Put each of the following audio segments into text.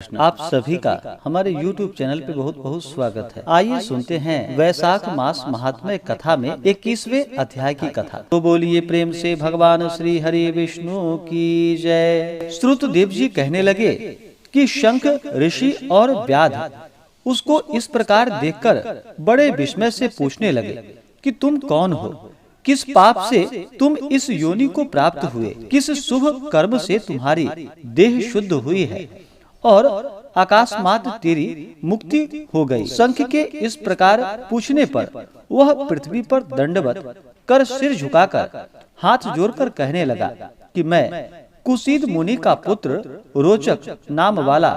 कृष्ण। आप सभी का हमारे YouTube चैनल पे बहुत बहुत स्वागत है। आइए सुनते हैं वैशाख मास महात्म्य कथा में 21वें अध्याय की कथा। तो बोलिए प्रेम से भगवान श्री हरि विष्णु की जय। श्रुतदेव जी कहने लगे कि शंख ऋषि और व्याध उसको इस प्रकार देखकर बड़े विस्मय से पूछने लगे कि तुम कौन हो, किस पाप से तुम इस योनि को प्राप्त हुए, किस शुभ कर्म से तुम्हारी देह शुद्ध हुई है और अकस्मात तेरी मुक्ति हो गई। शंख के इस प्रकार पूछने पर वह पृथ्वी पर दंडवत कर सिर झुकाकर हाथ जोड़कर कहने लगा कि मैं कुशीद मुनि का पुत्र रोचक नाम वाला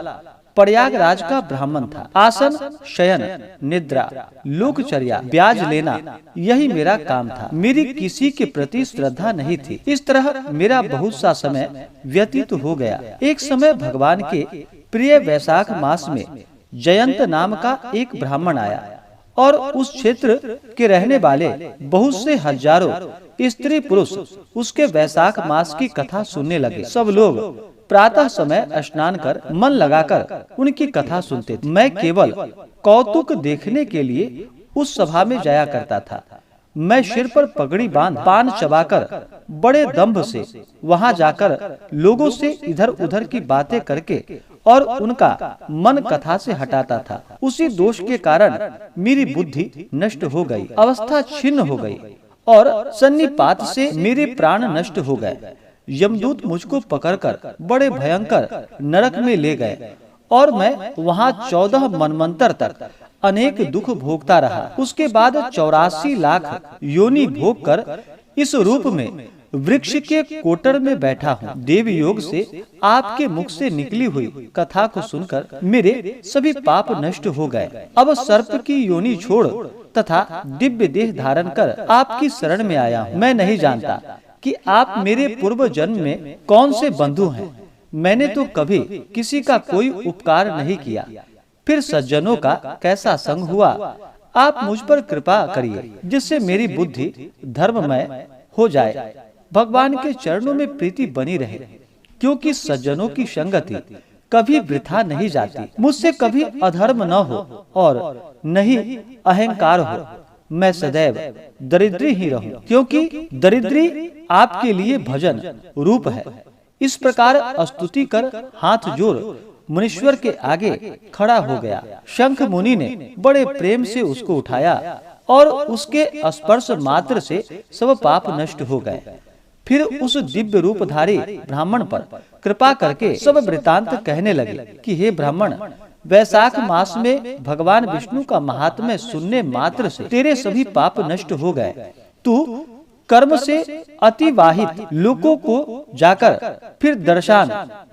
प्रयागराज का ब्राह्मण था। आसन, शयन, निद्रा, लोकचर्या, ब्याज लेना यही मेरा काम था। मेरी किसी के प्रति श्रद्धा नहीं थी। इस तरह मेरा बहुत सा समय व्यतीत हो गया। एक समय भगवान के प्रिय वैशाख मास में जयंत नाम का एक ब्राह्मण आया और उस क्षेत्र के रहने वाले बहुत से हजारों स्त्री पुरुष उसके वैशाख मास की कथा सुनने लगे। सब लोग प्रातः समय स्नान कर मन लगाकर उनकी कथा सुनते थे। मैं केवल कौतुक देखने के लिए उस सभा में जाया करता था। मैं सिर पर पगड़ी बांध पान चबाकर बड़े दंभ से वहां जाकर लोगों से इधर उधर की बातें करके और उनका मन कथा से हटाता था। उसी दोष के कारण मेरी बुद्धि नष्ट हो गई, अवस्था छिन्न हो गई और सन्निपात से मेरे प्राण नष्ट हो गए। यमदूत मुझको पकड़कर बड़े भयंकर नरक में ले गए और मैं वहां 14 मनमंतर तक अनेक दुख भोगता रहा। उसके बाद 84 लाख योनि भोग कर इस रूप में वृक्ष के कोटर में बैठा हूँ। देव योग से आपके मुख से निकली हुई कथा को सुनकर मेरे सभी पाप नष्ट हो गए। अब सर्प की योनि छोड़ तथा दिव्य देह धारण कर आपकी शरण में आया हूँ। मैं नहीं जानता कि आप मेरे पूर्व जन्म में कौन से बंधु हैं। मैंने तो कभी किसी का कोई उपकार नहीं किया, फिर सज्जनों का कैसा संग हुआ। आप मुझ पर कृपा करिए जिससे मेरी बुद्धि धर्ममय हो जाए, भगवान के चरणों में प्रीति बनी रहे, क्योंकि सज्जनों की संगति कभी वृथा नहीं जाती। मुझसे कभी अधर्म न हो और नहीं अहंकार हो। मैं सदैव दरिद्री ही रहूं, क्योंकि दरिद्री आपके लिए भजन रूप है। इस प्रकार स्तुति कर हाथ जोड़ मुनीश्वर के आगे खड़ा हो गया। शंख मुनि ने बड़े प्रेम से उसको उठाया और उसके स्पर्श मात्र से सब पाप नष्ट हो गए। फिर उस दिव्य रूपधारी ब्राह्मण पर कृपा करके सब वृतांत कहने लगे कि हे ब्राह्मण, वैशाख मास में भगवान विष्णु का महात्म्य सुनने मात्र से तेरे सभी पाप नष्ट हो गए। तू कर्म से अतिवाहित लोकों को जाकर फिर दर्शन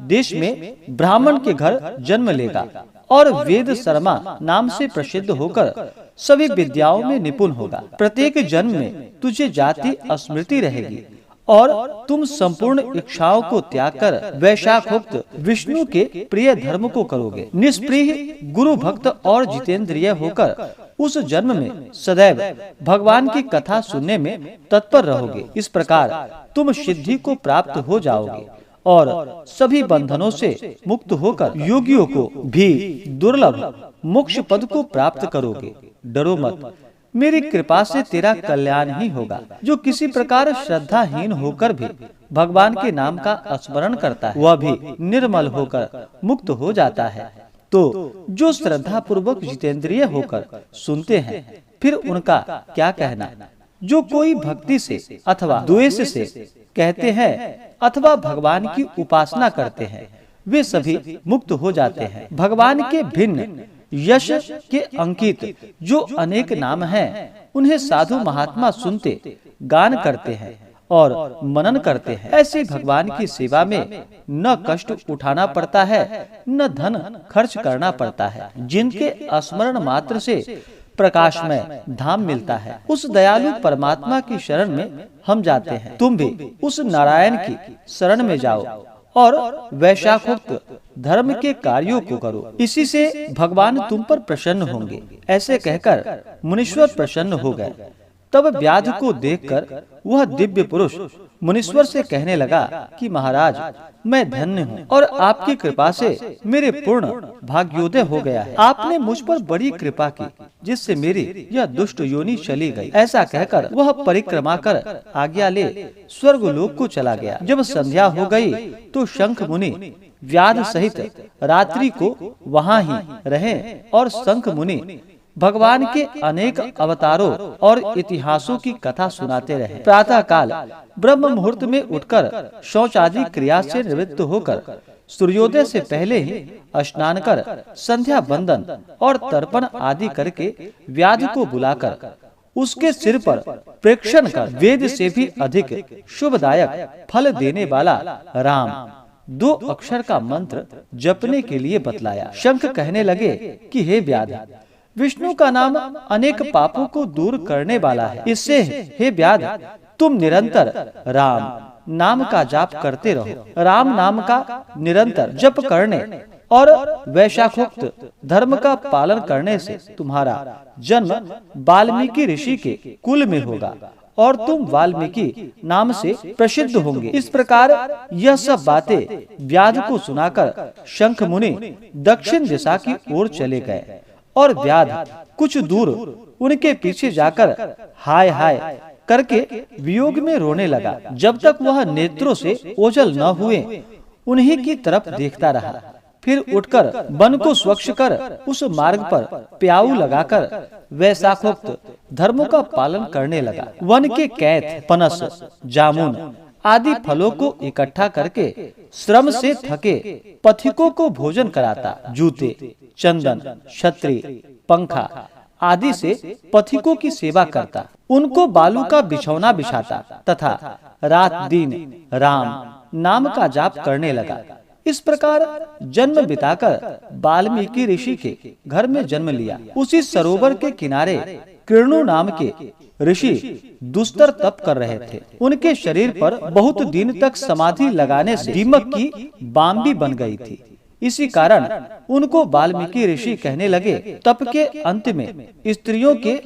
देश में ब्राह्मण के घर जन्म लेगा और वेद शर्मा नाम से प्रसिद्ध होकर सभी विद्याओं में निपुण होगा। प्रत्येक जन्म में तुझे जाति स्मृति रहेगी और तुम संपूर्ण इच्छाओं को त्याग कर वैशाखोक्त विष्णु के प्रिय धर्म को करोगे। निष्प्रिय गुरु भक्त और जितेंद्रिय होकर उस जन्म में सदैव भगवान की कथा सुनने में तत्पर रहोगे। इस प्रकार तुम सिद्धि को प्राप्त हो जाओगे और सभी बंधनों से मुक्त होकर योगियों को भी दुर्लभ मोक्ष पद को प्राप्त करोगे। डरो मत, मेरी कृपा से तेरा कल्याण ही होगा। जो किसी प्रकार श्रद्धाहीन होकर भी भगवान के नाम का स्मरण करता है, वह भी निर्मल होकर मुक्त हो जाता है। तो जो श्रद्धा पूर्वक जितेंद्रिय होकर सुनते हैं, फिर उनका क्या कहना। जो कोई भक्ति से अथवा द्वेष से कहते हैं अथवा भगवान की उपासना करते हैं, वे सभी मुक्त हो जाते हैं। भगवान के भिन्न यश के अंकित जो अनेक नाम हैं, उन्हें साधु महात्मा सुनते, गान करते हैं और मनन करते हैं। ऐसे भगवान की सेवा में न कष्ट उठाना पड़ता है, न धन खर्च करना पड़ता है। जिनके स्मरण मात्र से प्रकाशमय धाम मिलता है, उस दयालु परमात्मा की शरण में हम जाते हैं। तुम भी उस नारायण की शरण में जाओ और वैशाखोक्त धर्म के कार्यों को करो। इसी से भगवान तुम पर प्रसन्न होंगे। ऐसे कहकर मुनीश्वर प्रसन्न हो गए। तब व्याध को देखकर वह दिव्य पुरुष मुनीश्वर से कहने लगा कि महाराज, मैं धन्य हूँ और आपकी कृपा से मेरे पूर्ण भाग्योदय हो गया है। आपने मुझ पर बड़ी कृपा की, जिससे मेरी यह दुष्ट योनि चली गई। ऐसा कहकर वह परिक्रमा कर आज्ञा ले स्वर्गलोक को चला गया। जब संध्या हो गई तो शंख मुनि व्याध सहित रात्रि को वहाँ ही रहे और शंख मुनि भगवान के अनेक अवतारों और इतिहासों की कथा सुनाते रहे। प्रातः काल ब्रह्म मुहूर्त में उठकर शौच आदि क्रिया से निवृत्त होकर सूर्योदय से पहले ही स्नान कर संध्या बंदन और तर्पण आदि करके व्याध को बुलाकर उसके सिर पर प्रेक्षण कर वेद से भी अधिक शुभदायक फल देने वाला राम 2 अक्षर का मंत्र जपने के लिए बतलाया। शंख कहने लगे कि हे व्याध, विष्णु का नाम अनेक पापों को दूर करने वाला है। इससे हे व्याध, तुम निरंतर राम नाम का जाप करते रहो। राम नाम का निरंतर जप करने और वैशाखोक्त धर्म का पालन करने से तुम्हारा जन्म वाल्मीकि ऋषि के कुल में होगा और तुम वाल्मीकि नाम से प्रसिद्ध होंगे। इस प्रकार यह सब बातें व्याध को सुनाकर शंख मुनि दक्षिण दिशा की ओर चले गए और व्याध कुछ दूर उनके पीछे जाकर हाय हाय करके वियोग में रोने लगा। जब तक वह नेत्रों से ओझल न हुए उन्हीं की तरफ देखता रहा। फिर उठकर वन को स्वच्छ कर उस मार्ग पर प्याऊ लगाकर वैशाखोक्त धर्मों का पालन करने लगा। वन के कैथ, पनस, जामुन आदि फलों को इकट्ठा करके श्रम से थके पथिकों को भोजन कराता। जूते, चंदन, छतरी, पंखा आदि से पथिकों की सेवा करता। उनको बालू का बिछौना बिछाता तथा रात दिन राम नाम का जाप करने लगा। इस प्रकार जन्म बिताकर वाल्मीकि ऋषि के घर में जन्म लिया। उसी सरोवर के किनारे कृणु नाम के ऋषि दुस्तर तप कर रहे थे। उनके शरीर पर बहुत दिन तक समाधि लगाने से दीमक की बाम्बी बन गई थी। इसी कारण उनको वाल्मीकि ऋषि कहने लगे। तप के अंत में स्त्रियों के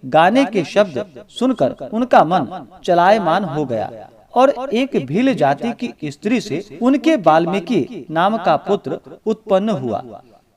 गाने के शब्द सुनकर उनका मन चलायमान हो गया और एक भील जाति की स्त्री से उनके वाल्मीकि नाम का पुत्र उत्पन्न हुआ।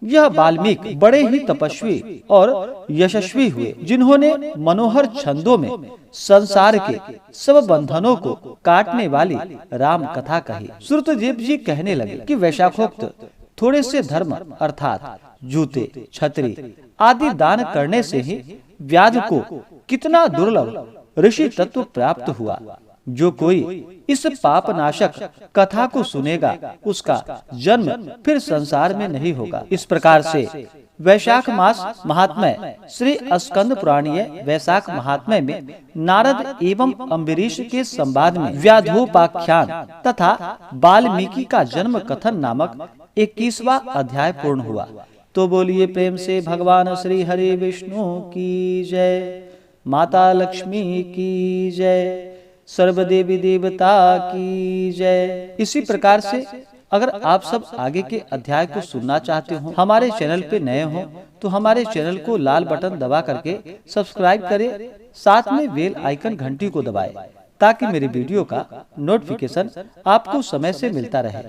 यह वाल्मीकि बड़े ही तपस्वी और यशस्वी हुए, जिन्होंने मनोहर छंदों में संसार के सब बंधनों को काटने वाली राम कथा कही। श्रुतदेव जी कहने लगे कि वैशाखोक्त थोड़े से धर्म अर्थात जूते, छतरी आदि दान करने से ही व्याध को कितना दुर्लभ ऋषि तत्व प्राप्त हुआ। जो कोई इस पाप नाशक कथा को सुनेगा उसका जन्म फिर संसार में नहीं होगा। इस प्रकार से वैशाख मास महात्म्य श्री स्कंद पुराणीय वैशाख महात्म्य में नारद एवं अम्बरीश के संवाद में व्याधोपाख्यान तथा वाल्मीकि का जन्म कथन नामक 21वां अध्याय पूर्ण हुआ। तो बोलिए प्रेम से भगवान श्री हरि विष्णु की जय, माता लक्ष्मी की जय, सर्वदेवी देवता की जय। इसी प्रकार से अगर आप सब आगे के अध्याय को सुनना चाहते हो, हमारे चैनल पे नए हो तो हमारे चैनल को लाल बटन दबा करके सब्सक्राइब करें, साथ में बेल आइकन घंटी को दबाएं ताकि मेरे वीडियो का नोटिफिकेशन आपको समय से मिलता रहे।